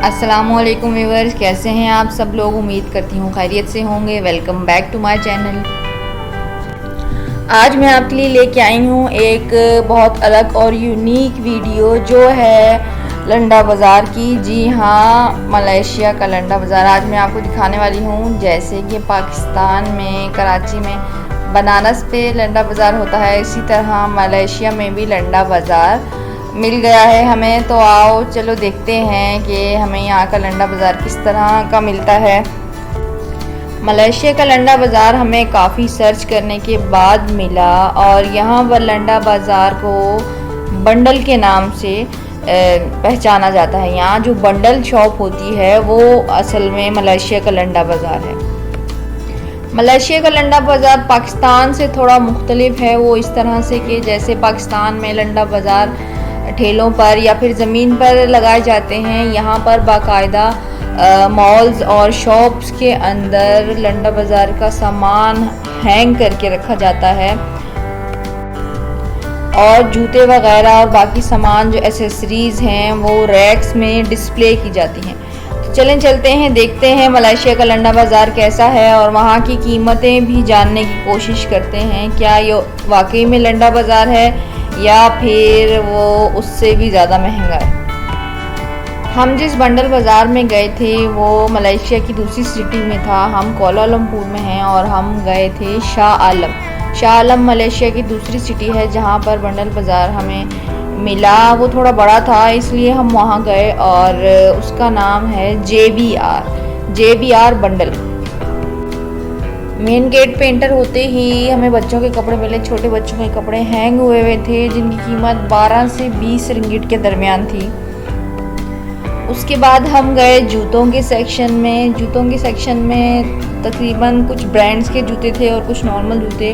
अस्सलामुअलैकुम व्यूअर्स, कैसे हैं आप सब लोग। उम्मीद करती हूँ खैरियत से होंगे। Welcome back to my channel. आज मैं आपके लिए लेके आई हूँ एक बहुत अलग और यूनिक वीडियो जो है लंडा बाज़ार की। जी हाँ, मलेशिया का लंडा बाज़ार आज मैं आपको दिखाने वाली हूँ। जैसे कि पाकिस्तान में कराची में बनारस पे लंडा बाज़ार होता है, इसी तरह मलेशिया में भी लंडा बाज़ार मिल गया है हमें। तो आओ चलो देखते हैं कि हमें यहाँ का लंडा बाज़ार किस तरह का मिलता है। मलेशिया का लंडा बाज़ार हमें काफ़ी सर्च करने के बाद मिला और यहाँ पर लंडा बाज़ार को बंडल के नाम से पहचाना जाता है। यहाँ जो बंडल शॉप होती है वो असल में मलेशिया का लंडा बाज़ार है। मलेशिया का लंडा बाज़ार पाकिस्तान से थोड़ा मुख्तलिफ है। वो इस तरह से कि जैसे पाकिस्तान में लंडा बाज़ार ठेलों पर या फिर ज़मीन पर लगाए जाते हैं, यहाँ पर बाकायदा मॉल्स और शॉप्स के अंदर लंडा बाज़ार का सामान हैंग करके रखा जाता है और जूते वगैरह और बाकी सामान जो एसेसरीज़ हैं वो रैक्स में डिस्प्ले की जाती हैं। तो चलें चलते हैं, देखते हैं मलेशिया का लंडा बाज़ार कैसा है और वहाँ की कीमतें भी जानने की कोशिश करते हैं। क्या ये वाकई में लंडा बाज़ार है या फिर वो उससे भी ज़्यादा महंगा है। हम जिस बंडल बाज़ार में गए थे वो मलेशिया की दूसरी सिटी में था। हम कोलालमपुर में हैं और हम गए थे शाह आलम। शाह आलम मलेशिया की दूसरी सिटी है जहाँ पर बंडल बाज़ार हमें मिला। वो थोड़ा बड़ा था इसलिए हम वहाँ गए और उसका नाम है JBR बंडल। मेन गेट पे एंटर होते ही हमें बच्चों के कपड़े मिले। छोटे बच्चों के कपड़े हैंग हुए हुए थे जिनकी कीमत 12 से 20 रिंगिट के दरमियान थी। उसके बाद हम गए जूतों के सेक्शन में। जूतों के सेक्शन में तकरीबन कुछ ब्रांड्स के जूते थे और कुछ नॉर्मल जूते,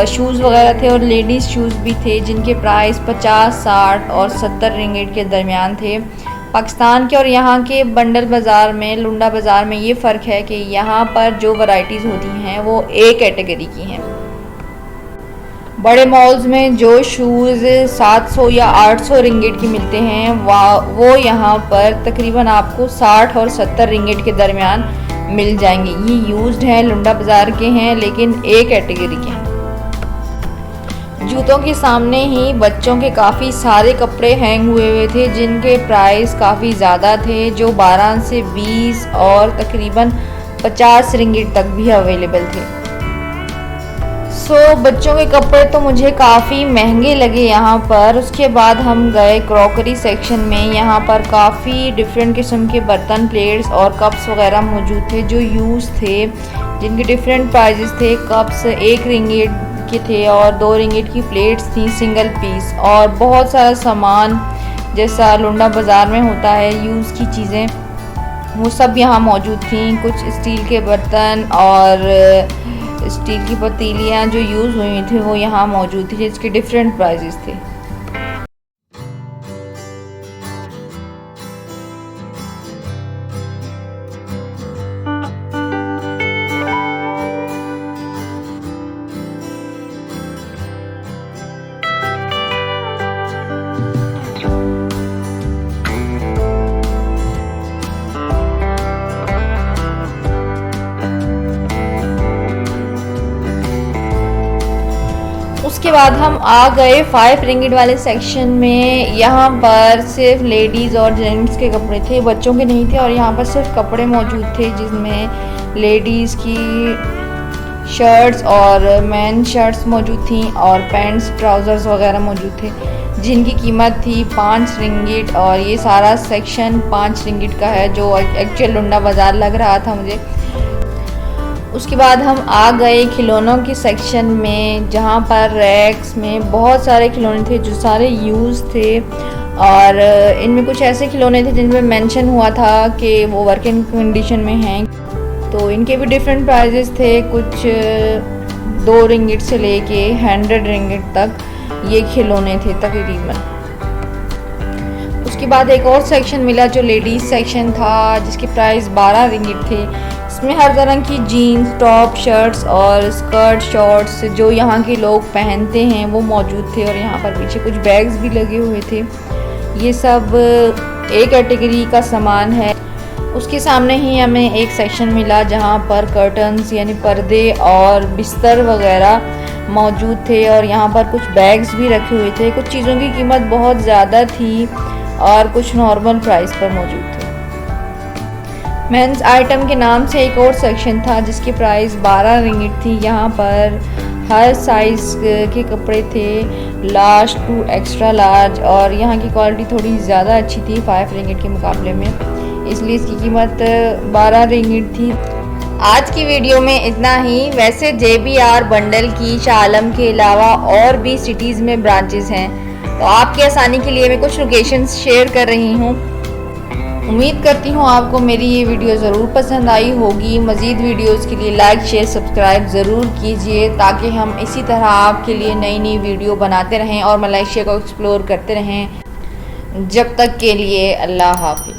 शूज़ वगैरह थे और लेडीज़ शूज़ भी थे जिनके प्राइस 50, 60 और 70 रिंगिट के दरमियान थे। पाकिस्तान के और यहाँ के बंडल बाज़ार में, लुंडा बाज़ार में ये फ़र्क है कि यहाँ पर जो वैरायटीज़ होती हैं वो ए कैटेगरी की हैं। बड़े मॉल्स में जो शूज़ 700 या 800 रिंगिट के मिलते हैं वो यहाँ पर तकरीबन आपको 60 और 70 रिंगिट के दरमियान मिल जाएंगे। ये यूज्ड हैं, लुंडा बाज़ार के हैं, लेकिन ए कैटेगरी के हैं। जूतों के सामने ही बच्चों के काफ़ी सारे कपड़े हैंग हुए थे जिनके प्राइस काफ़ी ज़्यादा थे, जो 12 से 20 और तकरीबन 50 रिंगिट तक भी अवेलेबल थे। बच्चों के कपड़े तो मुझे काफ़ी महंगे लगे यहाँ पर। उसके बाद हम गए क्रॉकरी सेक्शन में। यहाँ पर काफ़ी डिफरेंट किस्म के बर्तन, प्लेट्स और कप्स वगैरह मौजूद थे जो यूज़ थे, जिनके डिफरेंट प्राइजेस थे। कप्स 1 रिंगिट के थे और 2 रिंगिट की प्लेट्स थी सिंगल पीस, और बहुत सारा सामान जैसा लुंडा बाज़ार में होता है यूज़ की चीज़ें वो सब यहाँ मौजूद थी। कुछ स्टील के बर्तन और स्टील की पतीलियाँ जो यूज़ हुई थी वो यहाँ मौजूद थी जिसके डिफरेंट प्राइजेस थे। उसके बाद हम आ गए 5 रिंगिट वाले सेक्शन में। यहाँ पर सिर्फ लेडीज़ और जेंट्स के कपड़े थे, बच्चों के नहीं थे। और यहाँ पर सिर्फ कपड़े मौजूद थे जिसमें लेडीज़ की शर्ट्स और मेन शर्ट्स मौजूद थी और पैंट्स, ट्राउज़र्स वगैरह मौजूद थे जिनकी कीमत थी 5 रिंगिट। और ये सारा सेक्शन 5 रिंगिट का है जो एक्चुअल लुंडा बाज़ार लग रहा था मुझे। उसके बाद हम आ गए खिलौनों के सेक्शन में जहाँ पर रैक्स में बहुत सारे खिलौने थे जो सारे यूज़ थे। और इनमें कुछ ऐसे खिलौने थे जिनमें मेंशन हुआ था कि वो वर्किंग कंडीशन में हैं, तो इनके भी डिफरेंट प्राइजेस थे। कुछ 2 रिंगिट से लेके 100 रिंगिट तक ये खिलौने थे तकरीबन। उसके बाद एक और सेक्शन मिला जो लेडीज़ सेक्शन था जिसके प्राइस 12 रिंगिट थे। इसमें हर तरह की जीन्स, टॉप, शर्ट्स और स्कर्ट, शॉर्ट्स जो यहाँ के लोग पहनते हैं वो मौजूद थे। और यहाँ पर पीछे कुछ बैग्स भी लगे हुए थे। ये सब ए कैटेगरी का सामान है। उसके सामने ही हमें एक सेक्शन मिला जहाँ पर कर्टन्स यानी पर्दे और बिस्तर वगैरह मौजूद थे और यहाँ पर कुछ बैग्स भी रखे हुए थे। कुछ चीज़ों की कीमत बहुत ज़्यादा थी और कुछ नॉर्मल प्राइस पर मौजूद थे। मेंस आइटम के नाम से एक और सेक्शन था जिसकी प्राइस 12 रिंगिट थी। यहाँ पर हर साइज़ के कपड़े थे, लार्ज टू एक्स्ट्रा लार्ज, और यहाँ की क्वालिटी थोड़ी ज़्यादा अच्छी थी 5 रिंगिट के मुकाबले में, इसलिए इसकी कीमत 12 रिंगिट थी। आज की वीडियो में इतना ही। वैसे JBR बंडल की शाह आलम के अलावा और भी सिटीज़ में ब्रांचेस हैं, तो आपकी आसानी के लिए मैं कुछ लोकेशंस शेयर कर रही हूँ। उम्मीद करती हूँ आपको मेरी ये वीडियो ज़रूर पसंद आई होगी। मज़ीद वीडियोस के लिए लाइक शेयर सब्सक्राइब ज़रूर कीजिए ताकि हम इसी तरह आपके लिए नई नई वीडियो बनाते रहें और मलेशिया को एक्सप्लोर करते रहें। जब तक के लिए अल्लाह हाफ़िज़।